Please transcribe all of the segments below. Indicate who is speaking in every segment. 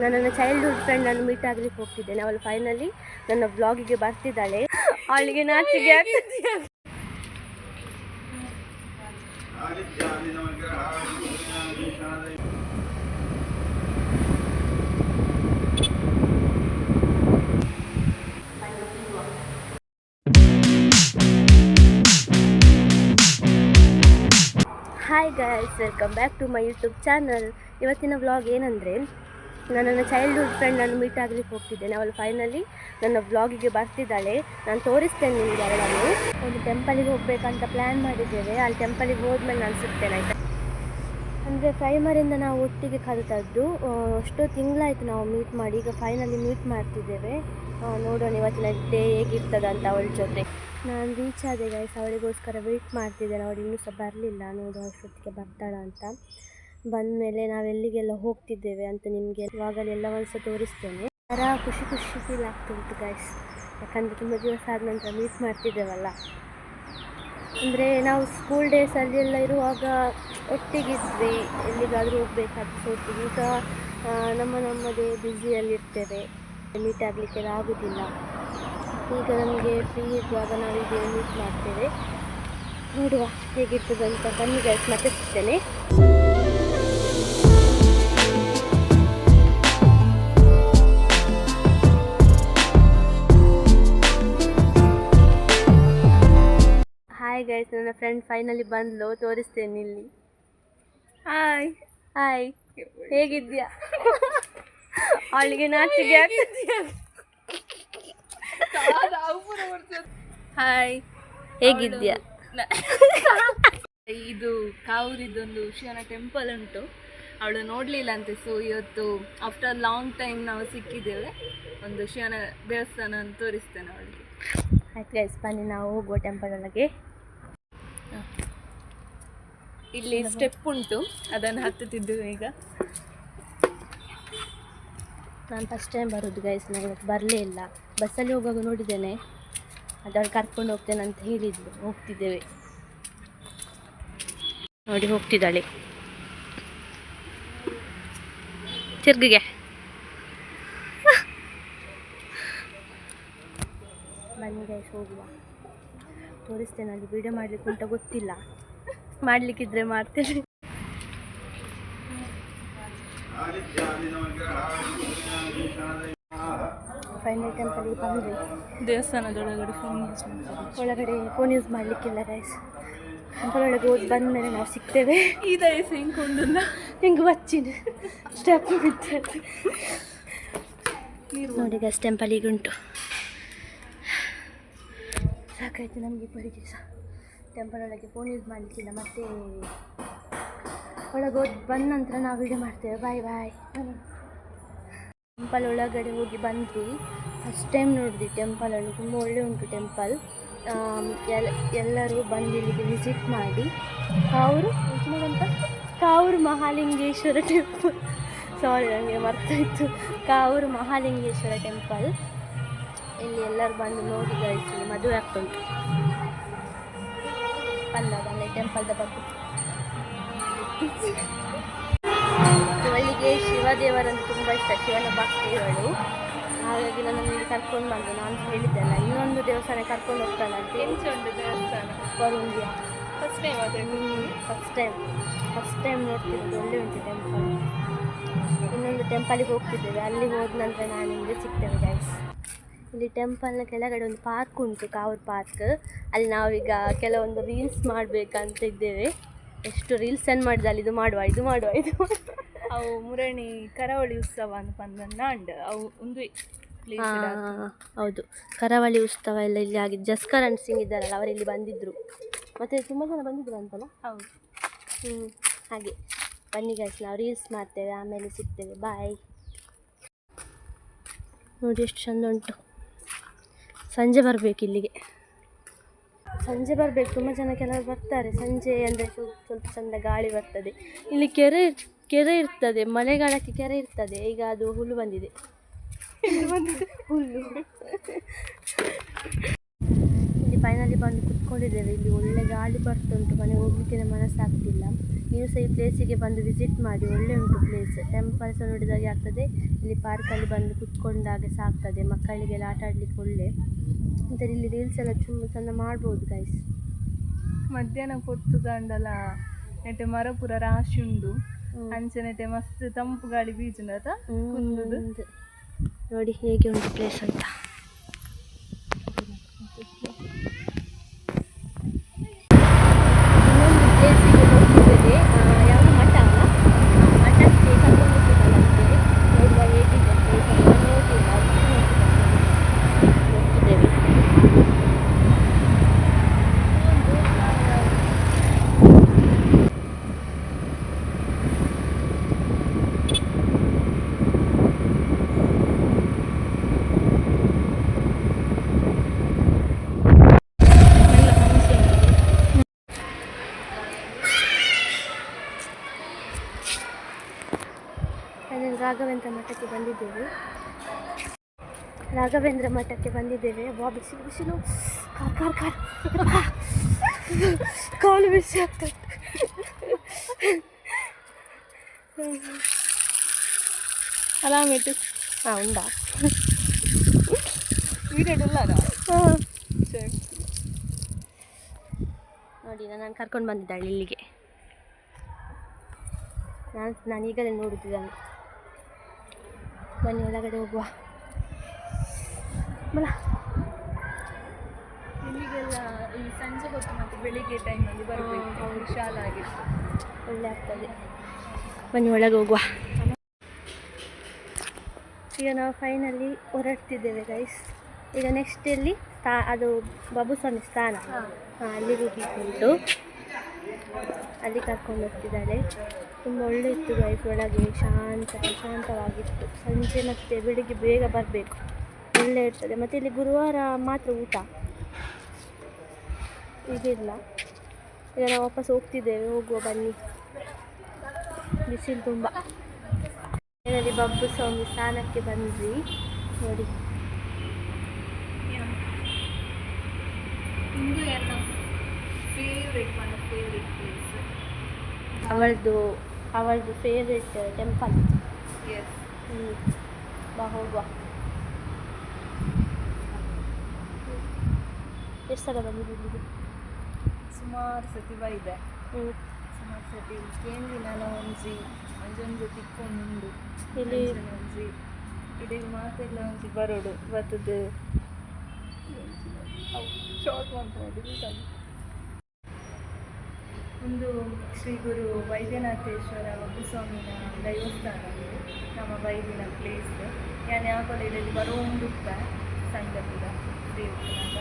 Speaker 1: ನಾನು ನನ್ನ childhood friend ನಾನು ಮೀಟ್ ಆಗಲಿಕ್ಕೆ ಹೋಗ್ತಿದ್ದೇನೆ. ಅವಳು ಫೈನಲಿ ನನ್ನ ಬ್ಲಾಗಿಗೆ ಬರ್ತಿದ್ದಾಳೆ. ಅವಳಿಗೆ ನಾಚಿಗೆ hi guys, welcome back to my YouTube channel. ಇವತ್ತಿನ ವ್ಲಾಗ್ ಏನಂದರೆ, ನಾನು ನನ್ನ ಚೈಲ್ಡ್ಹುಡ್ ಫ್ರೆಂಡ್ ನಾನು ಮೀಟ್ ಆಗಲಿಕ್ಕೆ ಹೋಗ್ತಿದ್ದೇನೆ. ಅವಳು ಫೈನಲಿ ನನ್ನ ವ್ಲಾಗಿಗೆ ಬರ್ತಿದ್ದಾಳೆ. ನಾನು ತೋರಿಸ್ತೇನೆ ನಿಮಗೆ ಅವಳನ್ನು. ಒಂದು ಟೆಂಪಲಿಗೆ ಹೋಗಬೇಕಂತ ಪ್ಲ್ಯಾನ್ ಮಾಡಿದ್ದೇವೆ. ಅಲ್ಲಿ ಟೆಂಪಲಿಗೆ ಹೋದ್ಮೇಲೆ ನಾನು ಸಿಗ್ತೇನೆ, ಆಯಿತಾ? ಅಂದರೆ ಪ್ರೈಮರಿಂದ ನಾವು ಒಟ್ಟಿಗೆ ಕಲಿತದ್ದು. ಎಷ್ಟೋ ತಿಂಗಳಾಯಿತು ನಾವು ಮೀಟ್ ಮಾಡಿ. ಈಗ ಫೈನಲಿ ಮೀಟ್ ಮಾಡ್ತಿದ್ದೇವೆ. ನೋಡೋಣ ಇವತ್ತಿನ ಡೇ ಹೇಗಿರ್ತದೆ ಅಂತ ಅವಳ ಜೊತೆ. ನಾನು ರೀಚ್ ಆದೆ ಗೈಸ್. ಅವಳಿಗೋಸ್ಕರ ವೆಯ್ಟ್ ಮಾಡ್ತಿದ್ದೇನೆ. ಅವಳು ಇನ್ನೂ ಸಹ ಬರಲಿಲ್ಲ. ನೋಡುವ ಅಷ್ಟೊತ್ತಿಗೆ ಬರ್ತಾಳ ಅಂತ. ಬಂದಮೇಲೆ ನಾವೆಲ್ಲಿಗೆಲ್ಲ ಹೋಗ್ತಿದ್ದೇವೆ ಅಂತ ನಿಮಗೆ ಇವಾಗಲೇ ಎಲ್ಲ ಒಂದು ಸಹ ತೋರಿಸ್ತೇನೆ. ಥರ ಖುಷಿ ಫೀಲ್ ಆಗ್ತಿತ್ತು ಗೈಸ್. ಯಾಕಂದರೆ ತುಂಬ ದಿವಸ ಆದ ನಂತರ ಮೀಟ್ ಮಾಡ್ತಿದ್ದೇವಲ್ಲ. ಅಂದರೆ ನಾವು ಸ್ಕೂಲ್ ಡೇಸಲ್ಲಿ ಎಲ್ಲ ಇರುವಾಗ ಒಟ್ಟಿಗಿದ್ವಿ, ಎಲ್ಲಿಗಾದರೂ ಹೋಗಬೇಕಾದ್ರೆ ಒಟ್ಟಿಗೆ. ಈಗ ನಮ್ಮದೇ ಬ್ಯುಸಿಯಲ್ಲಿರ್ತೇವೆ, ಮೀಟ್ ಆಗಲಿಕ್ಕೆಲ್ಲ ಆಗೋದಿಲ್ಲ. ಈಗ ನಮಗೆ ಫ್ರೀ ಇರುವಾಗ ನಾವೀಗ ಮೀಟ್ ಮಾಡ್ತೇವೆ. ನೋಡುವ ಹೇಗಿರ್ತದೆ ಅಂತ. ಬನ್ನಿ ಗೈಸ್, ಮತ್ತೆ ಸಿಗ್ತೇನೆ. ಹಾಯ್ ಗೈಸ್, ನನ್ನ ಫ್ರೆಂಡ್ ಫೈನಲಿ ಬಂದ್ಲು. ತೋರಿಸ್ತೇನೆ ಇಲ್ಲಿ. ಹಾಯ್ ಹಾಯ್, ಹೇಗಿದ್ಯಾ? ಅವಳಿಗೆ ನಾಚಿಗೆ ಹಾಯ್, ಹೇಗಿದ್ಯಾ?
Speaker 2: ಇದು ಕಾವೂರಿದ್ದೊಂದು ಶಿವನ ಟೆಂಪಲ್ ಉಂಟು, ಅವಳು ನೋಡಲಿಲ್ಲ ಅಂತೆ. ಸೊ ಇವತ್ತು ಆಫ್ಟರ್ ಲಾಂಗ್ ಟೈಮ್ ನಾವು ಸಿಕ್ಕಿದ್ದೇವೆ. ಒಂದು ಶಿವನ ದೇವಸ್ಥಾನ ತೋರಿಸ್ತೇನೆ ಅವಳಿಗೆ.
Speaker 1: ಆಯ್ತು ಗೈಸ್, ಬನ್ನಿ ನಾವು ಹೋಗುವ ಟೆಂಪಲ್ ಒಳಗೆ.
Speaker 2: ಇಲ್ಲಿ ಸ್ಟೆಪ್ ಉಂಟು, ಅದನ್ನು ಹತ್ತುತ್ತಿದ್ದೇವೆ ಈಗ.
Speaker 1: ನಾನು ಫಸ್ಟ್ ಟೈಮ್ ಬರೋದು ಗೈಸ್. ನಾನು ಇವತ್ತು ಬರಲೇ ಇಲ್ಲ. ಬಸ್ಸಲ್ಲಿ ಹೋಗುವಾಗ ನೋಡಿದ್ದೇನೆ, ಅದನ್ನು ಕರ್ಕೊಂಡು ಹೋಗ್ತೇನೆ ಅಂತ ಹೇಳಿದ್ಲು. ಹೋಗ್ತಿದ್ದೇವೆ ನೋಡಿ, ಹೋಗ್ತಿದ್ದಾಳೆ. ತಿರ್ಗಿಗೆ ಬನ್ನಿ ಗೈಸ್, ಹೋಗುವ. ತೋರಿಸ್ತೇನೆ. ಅಲ್ಲಿ ವಿಡಿಯೋ ಮಾಡಲಿಕ್ಕೆ ಉಂಟ ಗೊತ್ತಿಲ್ಲ, ಮಾಡಲಿಕ್ಕಿದ್ರೆ ಮಾಡ್ತೇನೆ. ಫೈನಲ್ ಟೆಂಪಲ್ಗೆ ಬಂದ್ವಿ.
Speaker 2: ದೇವಸ್ಥಾನದೊಳಗಡೆ
Speaker 1: ಒಳಗಡೆ ಫೋನ್ ಯೂಸ್ ಮಾಡಲಿಕ್ಕಿಲ್ಲ ಗೈಸ್. ಟೆಂಪಲ್ ಹೋಗಿ ಬಂದ ಮೇಲೆ ನಾವು ಸಿಗ್ತೇವೆ. ಹಿಂಗೆ ಬಚ್ಚಿನ ಸ್ಟೆಪ್ ಬಿದ್ದದ್ದು ನೋಡಿ ಗೈಸ್. ಟೆಂಪಲ್ ಈಗ ಉಂಟು. ಸಾಕಾಯ್ತು ನಮಗೆ ಇಬ್ಬರಿಗೆ ಸಹ. ಟೆಂಪಲ್ ಒಳಗೆ ಫೋನ್ ಯೂಸ್ ಮಾಡಲಿಕ್ಕಿಲ್ಲ. ಮತ್ತು ಒಳಗೆ ಹೋಗಿ ಬಂದ ನಂತರ ನಾವು ವಿಡಿಯೋ ಮಾಡ್ತೇವೆ. ಬಾಯ್ ಬಾಯ್. ಟೆಂಪಲ್ ಒಳಗಡೆ ಹೋಗಿ ಬಂದ್ವಿ. ಫಸ್ಟ್ ಟೈಮ್ ನೋಡಿದ್ವಿ ಟೆಂಪಲನ್ನು. ತುಂಬ ಒಳ್ಳೆ ಉಂಟು ಟೆಂಪಲ್. ಎಲ್ಲರೂ ಬಂದು ಇಲ್ಲಿಗೆ ವಿಸಿಟ್ ಮಾಡಿ. ಕಾವೂರು ಮಹಾಲಿಂಗೇಶ್ವರ ಟೆಂಪಲ್, ಸಾರಿ ನನಗೆ ಮರ್ತಾಯಿತ್ತು. ಕಾವೂರು ಮಹಾಲಿಂಗೇಶ್ವರ ಟೆಂಪಲ್. ಇಲ್ಲಿ ಎಲ್ಲರೂ ಬಂದು ನೋಡಿ ಗೈಸ್. ಮದುವೆ ಆಗ್ತುಂಟು ಅಲ್ಲ ಬನ್ನಿ ಟೆಂಪಲ್ದ ಬಗ್ಗೆ. ಇವಳಿಗೆ ಶಿವದೇವರಂದು ತುಂಬ ಇಷ್ಟ, ಶಿವನ ಭಕ್ತಿಗಳು. ಹಾಗಾಗಿ ನನ್ನನ್ನು ಕರ್ಕೊಂಡು ಬಂದು, ನಾನು ಹೇಳಿದ್ದೆಲ್ಲ ಇನ್ನೊಂದು ದೇವಸ್ಥಾನ ಕರ್ಕೊಂಡು ಹೋಗ್ತಾನೆ ಅಂತ.
Speaker 2: ಒಂದು ದೇವಸ್ಥಾನ
Speaker 1: ಬರುಂದಿಯ
Speaker 2: ಫಸ್ಟ್ ಟೈಮ್ ಅದೇ.
Speaker 1: ಫಸ್ಟ್ ಟೈಮ್ ನೋಡ್ತಿರೋದು. ಒಳ್ಳೆ ಉಂಟು ಟೆಂಪಲ್. ಇನ್ನೊಂದು ಟೆಂಪಲಿಗೆ ಹೋಗ್ತಿದ್ದೇವೆ. ಅಲ್ಲಿಗೆ ಹೋದ ನಂತರ ನಾನು ನಿಮಗೆ ಸಿಗ್ತೇವೆ ಗೈಸ್. ಇಲ್ಲಿ ಟೆಂಪಲ್ನ ಕೆಳಗಡೆ ಒಂದು ಪಾರ್ಕ್ ಉಂಟು, ಕಾವೂರು ಪಾರ್ಕ್. ಅಲ್ಲಿ ನಾವೀಗ ಕೆಲವೊಂದು ರೀಲ್ಸ್ ಮಾಡಬೇಕಂತ ಇದ್ದೇವೆ. ಎಷ್ಟು ರೀಲ್ಸ್ ಸೆಂಡ್ ಮಾಡಿದೆ ಅಲ್ಲಿ. ಇದು ಮಾಡುವ
Speaker 2: ಅವು ಮುರಣಿ ಕರಾವಳಿ ಉತ್ಸವ ಅಂತ ಬಂದ ಅವು ಒಂದು
Speaker 1: ಹೌದು, ಕರಾವಳಿ ಉತ್ಸವ ಎಲ್ಲ ಇಲ್ಲಿ ಆಗಿದೆ. ಜಸ್ಕರಣ್ ಸಿಂಗ್ ಇದ್ದಾರಲ್ಲ, ಅವರಿಲ್ಲಿ ಬಂದಿದ್ದರು. ಮತ್ತು ತುಂಬ ಜನ ಬಂದಿದ್ರು ಅಂತಲ್ಲ.
Speaker 2: ಹೌದು.
Speaker 1: ಹಾಗೆ ಬನ್ನಿ ಗೈಸ್, ನಾವು ರೀಲ್ಸ್ ಮಾಡ್ತೇವೆ, ಆಮೇಲೆ ಸಿಗ್ತೇವೆ. ಬಾಯ್. ನೋಡಿ ಎಷ್ಟು ಚೆಂದ ಉಂಟು. ಸಂಜೆ ಬರಬೇಕು ಇಲ್ಲಿಗೆ. ಸಂಜೆ ಬರಬೇಕು. ತುಂಬ ಜನ ಕೆಲವರು ಬರ್ತಾರೆ ಸಂಜೆ. ಅಂದರೆ ಸ್ವಲ್ಪ ಚೆಂದ ಗಾಳಿ ಬರ್ತದೆ. ಇಲ್ಲಿ ಕೆರೆ ಇರ್ತದೆ, ಮಳೆಗಾಲಕ್ಕೆ ಕೆರೆ ಇರ್ತದೆ. ಈಗ ಅದು ಹುಲ್ಲು ಬಂದಿದೆ. ಹುಲ್ಲು ಇಲ್ಲಿ ಫೈನಲಿ ಬಂದು ಕುತ್ಕೊಂಡಿದ್ದೇವೆ. ಇಲ್ಲಿ ಒಳ್ಳೆ ಗಾಳಿ ಬರ್ತುಂಟು, ಮನೆಗೆ ಹೋಗ್ಲಿಕ್ಕೆ ಮನಸ್ಸಾಗ್ತಿಲ್ಲ. ನೀವು ಸಹ ಈ ಪ್ಲೇಸಿಗೆ ಬಂದು ವಿಸಿಟ್ ಮಾಡಿ, ಒಳ್ಳೆ ಉಂಟು ಪ್ಲೇಸ್. ಟೆಂಪಲ್ಸ್ ನೋಡಿದಾಗೆ ಆಗ್ತದೆ, ಇಲ್ಲಿ ಪಾರ್ಕಲ್ಲಿ ಬಂದು ಕುತ್ಕೊಂಡಾಗೆ ಸಾಕ್ತದೆ, ಮಕ್ಕಳಿಗೆಲ್ಲ ಆಟ ಆಡಲಿಕ್ಕೆ ಒಳ್ಳೆ. ಮತ್ತು ಇಲ್ಲಿ ರೀಲ್ಸ್ ಎಲ್ಲ ಚಂದ ಮಾಡ್ಬೋದು ಗೈಸ್.
Speaker 2: ಮಧ್ಯಾಹ್ನ ಕೊಟ್ಟು ದಂಡಲ ನೆಟ್ಟೆ ಮರ ಪೂರ ರಾಶಿ ಉಂಡು, ಅಂಚೆ ನೆಟ್ಟೆ ಮಸ್ತ್ ತಂಪು ಗಾಳಿ ಬೀಜುಂಡತ ಕುಂದುದು.
Speaker 1: ನೋಡಿ ಹೇಗೆ ಉಂಟು ಪ್ಲೇಸ್ ಅಂತ. ಇನ್ನೊಂದು ಪ್ಲೇಸಿಗೆ ಹೋಗ್ತಿದ್ದೇವೆ, ಯಾವುದು ಮಠ ಅಲ್ಲ, ಮಠಕ್ಕೆ ಕರ್ಕೊಂಡು ಹೋಗ್ತಿದ್ದಲ್ಲಂತೆ. ನೋಡುವ ಹೇಗಿದೆ ಪ್ಲೇಸ್ ಅಂತ. ನೋಡಿಲ್ಲ, ಹೋಗ್ತಿದ್ದೇವೆ. ರಾಘವೇಂದ್ರ ಮಠಕ್ಕೆ ಬಂದಿದ್ದೇವೆ. ರಾಘವೇಂದ್ರ ಮಠಕ್ಕೆ ಬಂದಿದ್ದೇವೆ. ಬಿಸಿ ಬಿಸಿಲು, ಕಾರ್ ಕಾರ್ ಕಾರ್ ಕಾಲು ಬಿಸಿ ಆಗ್ತದೆ.
Speaker 2: ಅಲಾಮೆಟ್ಟು
Speaker 1: ಉಂಡಾ
Speaker 2: ವೀಡಿಯೋಡುಲ್ಲ
Speaker 1: ನೋಡಿ, ನಾನು ಕರ್ಕೊಂಡು ಬಂದಿದ್ದಾಳೆ ಇಲ್ಲಿಗೆ. ನಾನು ಈಗಲೇ ನೋಡುತ್ತಿದ್ದಾನೆ. ಬನ್ನಿ ಒಳಗಡೆ ಹೋಗುವ.
Speaker 2: ಇಲ್ಲಿಗೆಲ್ಲ ಈ ಸಂಜೆ ಹೊತ್ತು ಮತ್ತು ಬೆಳಿಗ್ಗೆ ಟೈಮಲ್ಲಿ ಬರಬೇಕು, ವಿಶಾಲ ಆಗಿತ್ತು,
Speaker 1: ಒಳ್ಳೆ ಆಗ್ತದೆ. ಬನ್ನಿ ಒಳಗೆ ಹೋಗುವ. ಈಗ ನಾವು ಫೈನಲಿ ಹೊರಡ್ತಿದ್ದೇವೆ ಗೈಸ್. ಈಗ ನೆಕ್ಸ್ಟ್ ಇಲ್ಲಿ ಅದು ಬಾಬುಸ್ವಾಮಿ ಸ್ಥಾನ, ಅಲ್ಲಿಗೆ ಹೋಗ್ಲಿಕ್ಕುಂಟು. ಅಲ್ಲಿ ಕರ್ಕೊಂಡು ಹೋಗ್ತಿದ್ದಾಳೆ. ತುಂಬ ಒಳ್ಳೆ ಇತ್ತು ಗೈಸ್, ಒಳಗೆ ಶಾಂತವಾಗಿತ್ತು. ಸಂಜೆ ಮತ್ತು ಬೆಳಿಗ್ಗೆ ಬೇಗ ಬರಬೇಕು, ಒಳ್ಳೆ ಇರ್ತದೆ. ಮತ್ತು ಇಲ್ಲಿ ಗುರುವಾರ ಮಾತ್ರ ಊಟ, ಈಗಿಲ್ಲ. ಈಗ ನಾವು ವಾಪಸ್ ಹೋಗ್ತಿದ್ದೇವೆ, ಹೋಗುವ ಬನ್ನಿ. ಬಿಸಿಲು ತುಂಬ. ಏನಲ್ಲಿ ಬಾಬುಸ್ವಾಮಿ ಸ್ಥಾನಕ್ಕೆ ಬಂದ್ವಿ ನೋಡಿ. ಅವಳದು ಫೇವ್ರೆಟ್ ಟೆಂಪಲ್. ಬಾ ಹೋಗುವ. ಎಷ್ಟು ಸಲ ಬಂದಿದ್ದೀವಿ?
Speaker 2: ಸುಮಾರು ಸತಿ ಬೈದೆ. ಸುಮಾರು ಸತಿ ಕೇಂದ್ರಿ ನಾನು ಒಂಜಿ ತಿಕ್ಕೊಂಡು ಇಲ್ಲಿ ಒಂಜಿ ಇಡೀ ಮಾತೆಲ್ಲ ಒಂಜಿ ಬರೋಡು ಬರ್ತದೆ. ಶಾರ್ಟ್ ಮಾಡ್ಕೊಂಡು ಒಂದು ಶ್ರೀ ಗುರು ವೈದ್ಯನಾಥೇಶ್ವರ ಬಾಬುಸ್ವಾಮಿನ ದೈವಸ್ಥಾನ ನಮ್ಮ ಬೈದಿನ ಪ್ಲೇಸ್. ಯಾನ್ ಯಾಕಂದ್ರೆ ಇಲ್ಲಿ ಬರೋಂಡುತ್ತ ಸಂಗತಿದ ದೇವಸ್ಥಾನ.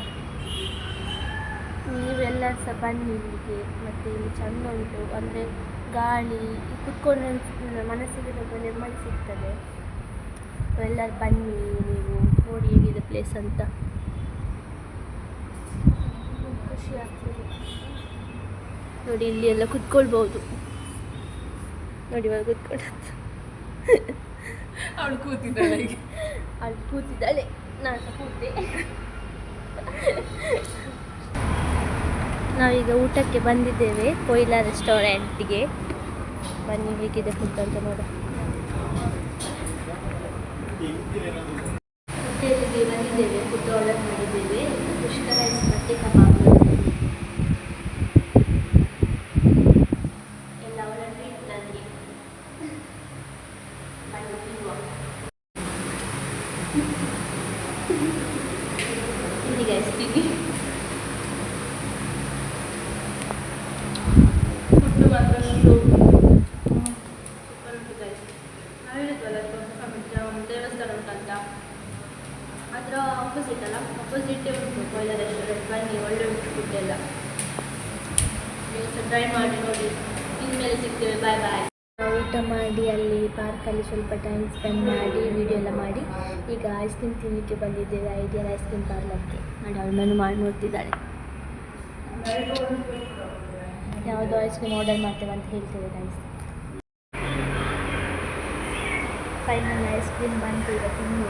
Speaker 1: ನೀವೆಲ್ಲ ಸಹ ಬನ್ನಿ ಇಲ್ಲಿಗೆ. ಮತ್ತು ಇಲ್ಲಿ ಚೆಂದ ಉಂಟು, ಅಂದರೆ ಗಾಳಿ ಕುತ್ಕೊಂಡು ಮನಸ್ಸಿಗೆ ಸ್ವಲ್ಪ ನೆಮ್ಮದಿ ಸಿಗ್ತದೆ. ಎಲ್ಲರೂ ಬನ್ನಿ, ನೀವು ನೋಡಿ ಹೇಗಿದೆ ಪ್ಲೇಸ್ ಅಂತ. ಖುಷಿ ಆಗ್ತದೆ ನೋಡಿ. ಇಲ್ಲಿ ಎಲ್ಲ ಕುತ್ಕೊಳ್ಬೋದು ನೋಡಿ. ಇವಾಗ ಕುತ್ಕೊಳ್ಳೋದು
Speaker 2: ಅವಳು ಕೂತಿದ್ದಾಳೆ,
Speaker 1: ನಾನು ಸಹ ಕೂತೆ. ನಾವೀಗ ಊಟಕ್ಕೆ ಬಂದಿದ್ದೇವೆ ಕೊಯ್ಲಾ ರೆಸ್ಟೋರೆಂಟ್ಗೆ. ಬನ್ನಿ ಹೇಗಿದೆ ಫುಡ್ ಅಂತ ನೋಡ. ಹೋಟೆಲ್ಗೆ ಬಂದಿದ್ದೇವೆ, ಫುಡ್ ಆರ್ಡರ್ ಮಾಡಿದ್ದೇವೆ. ಕುಷ್ಕ ರೈಸ್ ಮತ್ತು ಕಬಾಬ್ ಎಲ್ಲ ಒಳ್ಳೆ ನನಗೆ. ಬನ್ನಿ ತಿನ್ನುವ. ಇಲ್ಲಿ ಗೈಸ್ ತಿನ್ನಿ. ಫುಡ್ಡು ಮಾತ್ರ ಸೂಪರ್ ಉಂಟು ಗೈಸ್. ನಾವು ಹೇಳಿದ್ವಲ್ಲ ದೇವಸ್ಥಾನ ಉಂಟಂತ, ಅದರ ಆಪೋಸಿಟ್ ಅಲ್ಲ, ಆಪೋಸಿಟೇ ಉಂಟು ಕೊಯ್ಲಾ ರೆಸ್ಟೋರೆಂಟ್. ಬನ್ನಿ, ಒಳ್ಳೆ ಉಂಟು ಫುಡ್ ಎಲ್ಲ. ನೀವು ಸಹ ಟ್ರೈ ಮಾಡಿ ನೋಡಿ. ಇನ್ಮೇಲೆ ಸಿಗ್ತೇವೆ. ಬಾಯ್ ಬಾಯ್. ಊಟ ಮಾಡಿ ಅಲ್ಲಿ ಪಾರ್ಕಲ್ಲಿ ಸ್ವಲ್ಪ ಟೈಮ್ ಸ್ಪೆಂಡ್ ಮಾಡಿ ವಿಡಿಯೋ ಎಲ್ಲ ಮಾಡಿ ಈಗ ಐಸ್ ಕ್ರೀಮ್ ತಿನ್ನಲಿಕ್ಕೆ ಬಂದಿದ್ದೇವೆ. ಐಡಿಯಲ್ ಐಸ್ ಕ್ರೀಮ್ ಪಾರ್ಲರ್ಗೆ. ಮಾಡಿ ಅವಳು ಮೆನು ಮಾಡಿ ನೋಡ್ತಿದ್ದಾಳೆ. ಯಾವುದೋ ಐಸ್ ಕ್ರೀಮ್ ಆರ್ಡರ್ ಮಾಡ್ತೇವೆ ಅಂತ ಹೇಳ್ತೇವೆ ಗೈಸ್. ಫೈನಲ್ ಐಸ್ ಕ್ರೀಮ್ ಬಂತು, ಈಗ ತಿನ್ನುವ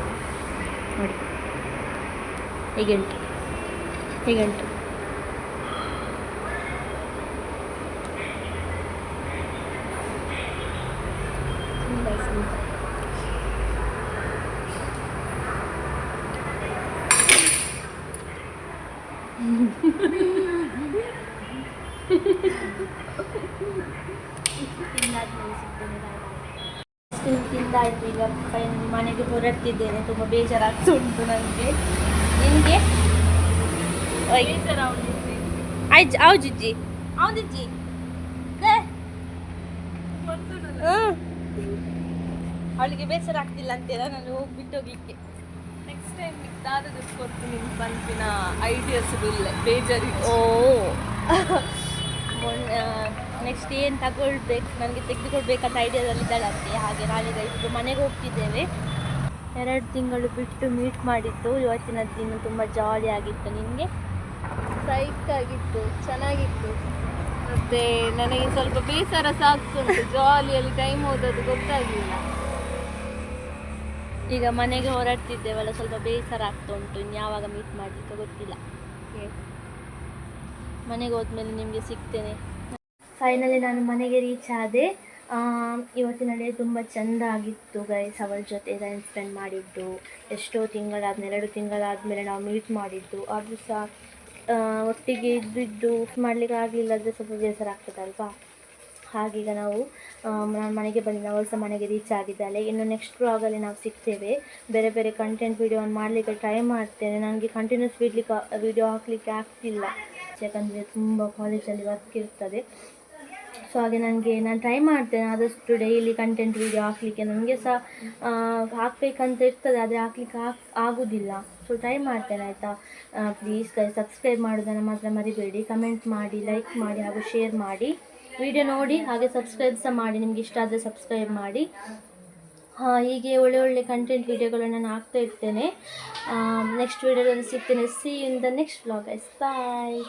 Speaker 1: ನೋಡಿ ಹೇಗೆ ಉಂಟು. ತಿಂದಾದ್ಮೇಲೆ ಸಿಗ್ತೇನೆ. ತಿಂದಾಯ್ತು, ಈಗ ಫೈನಲ್ ಮನೆಗೆ ಹೊರಡ್ತಿದ್ದೇನೆ. ತುಂಬ ಬೇಜಾರಾಗ್ತಾ ಉಂಟು ನನಗೆ. ನಿನಗೆ ಆಯ್ತು ಜಿಜ್ಜಿ ಜಿಜ್ಜಿ ಅವಳಿಗೆ ಬೇಸರ ಆಗ್ತಿಲ್ಲ ಅಂತೇಳ ನಾನು ಹೋಗ್ಬಿಟ್ಟು ಹೋಗ್ಲಿಕ್ಕೆ.
Speaker 2: ನೆಕ್ಸ್ಟ್ ಟೈಮ್ ದಾರದ ಕೊಡ್ತೀನಿ ಪಂಪಿನ ಐಡಿಯಾಸ್ ಬೇಜಾರಿ.
Speaker 1: ಓ ನೆಕ್ಸ್ಟ್ ಏನು ತಗೊಳ್ಬೇಕು ನನಗೆ ತೆಗೆದುಕೊಳ್ಬೇಕಂತ ಐಡಿಯಾದಲ್ಲಿದ್ದಾಳಂತೆ. ಹಾಗೆ ನಾವೀಗ ಇಬ್ಬರು ಮನೆಗೆ ಹೋಗ್ತಿದ್ದೇವೆ. 2 ತಿಂಗಳು ಬಿಟ್ಟು ಮೀಟ್ ಮಾಡಿದ್ದು. ಇವತ್ತಿನ ದಿನ ತುಂಬ ಜಾಲಿ ಆಗಿತ್ತು. ನಿನಗೆ?
Speaker 2: ಸೈಕ್ ಆಗಿತ್ತು, ಚೆನ್ನಾಗಿತ್ತು. ಮತ್ತೆ ನನಗೆ ಸ್ವಲ್ಪ ಬೇಸರ ಸಹ ಆಗ್ತುಂಟು, ಜಾಲಿಯಲ್ಲಿ ಟೈಮ್ ಹೋದದ್ದು ಗೊತ್ತಾಗಲಿಲ್ಲ.
Speaker 1: ಈಗ ಮನೆಗೆ ಹೊರಡ್ತಿದ್ದೇವಲ್ಲ, ಸ್ವಲ್ಪ ಬೇಸರ ಆಗ್ತಾ ಉಂಟು. ಇನ್ನು ಯಾವಾಗ ಮೀಟ್ ಮಾಡಲಿಕ್ಕೆ ಗೊತ್ತಿಲ್ಲ. ಮನೆಗೆ ಹೋದ್ಮೇಲೆ ನಿಮಗೆ ಸಿಗ್ತೇನೆ. ಫೈನಲಿ ನಾನು ಮನೆಗೆ ರೀಚ್ ಆದೆ. ಇವತ್ತಿನ ಡೇ ತುಂಬ ಚೆಂದ ಆಗಿತ್ತು ಗೈಸ್. ಅವಳ ಜೊತೆ ಟೈಮ್ ಸ್ಪೆಂಡ್ ಮಾಡಿದ್ದು. ಎಷ್ಟೋ ತಿಂಗಳಾದ್ಮೇಲೆ 2 ತಿಂಗಳಾದಮೇಲೆ ನಾವು ಮೀಟ್ ಮಾಡಿದ್ದು. ಆದರೂ ಸಹ ಒಟ್ಟಿಗೆ ಇದ್ದಿದ್ದು ಮಾಡಲಿಕ್ಕೆ ಆಗಲಿಲ್ಲ ಅಂದರೆ ಸ್ವಲ್ಪ ಬೇಸರ ಆಗ್ತದಲ್ವಾ. ಹಾಗೀಗ ನಾವು ನಾನು ಮನೆಗೆ ಬಂದಿದ್ದೆ, ಅವಳು ಸಹ ಮನೆಗೆ ರೀಚ್ ಆಗಿದ್ದಾಳೆ. ಇನ್ನು ನೆಕ್ಸ್ಟ್ ವ್ಲಾಗಲ್ಲಿ ನಾವು ಸಿಗ್ತೇವೆ. ಬೇರೆ ಬೇರೆ ಕಂಟೆಂಟ್ ವೀಡಿಯೋವನ್ನು ಮಾಡಲಿಕ್ಕೆ ಟ್ರೈ ಮಾಡ್ತೇನೆ. ನನಗೆ ಕಂಟಿನ್ಯೂಸ್ ವೀಡಿಯೋ ಹಾಕಲಿಕ್ಕೆ ಆಗ್ತಿಲ್ಲ, ಯಾಕಂದರೆ ತುಂಬ ಕಾಲೇಜಲ್ಲಿ ವರ್ಕ್ ಇರ್ತದೆ. ಸೊ ಹಾಗೆ ನಾನು ಟ್ರೈ ಮಾಡ್ತೇನೆ ಆದಷ್ಟು ಡೈಲಿ ಕಂಟೆಂಟ್ ವೀಡಿಯೋ ಹಾಕಲಿಕ್ಕೆ. ನನಗೆ ಸಹ ಹಾಕಬೇಕಂತ ಇರ್ತದೆ, ಆದರೆ ಹಾಕ್ಲಿಕ್ಕೆ ಆಗೋದಿಲ್ಲ. ಸೊ ಟ್ರೈ ಮಾಡ್ತೇನೆ ಆಯಿತಾ. ಪ್ಲೀಸ್ ಸಬ್ಸ್ಕ್ರೈಬ್ ಮಾಡೋದನ್ನು ಮಾತ್ರ ಮರಿಬೇಡಿ. ಕಮೆಂಟ್ ಮಾಡಿ, ಲೈಕ್ ಮಾಡಿ ಹಾಗೂ ಶೇರ್ ಮಾಡಿ. ವಿಡಿಯೋ ನೋಡಿ ಹಾಗೆ ಸಬ್ಸ್ಕ್ರೈಬ್ ಸಹ ಮಾಡಿ. ನಿಮ್ಗೆ ಇಷ್ಟ ಆದರೆ ಸಬ್ಸ್ಕ್ರೈಬ್ ಮಾಡಿ. ಹೀಗೆ ಒಳ್ಳೆ ಕಂಟೆಂಟ್ ವೀಡಿಯೋಗಳನ್ನು ನಾನು ಹಾಕ್ತಾ ಇರ್ತೇನೆ. ನೆಕ್ಸ್ಟ್ ವೀಡಿಯೋದಲ್ಲಿ ಸಿಗ್ತೇನೆ. See in the next vlog guys. Bye.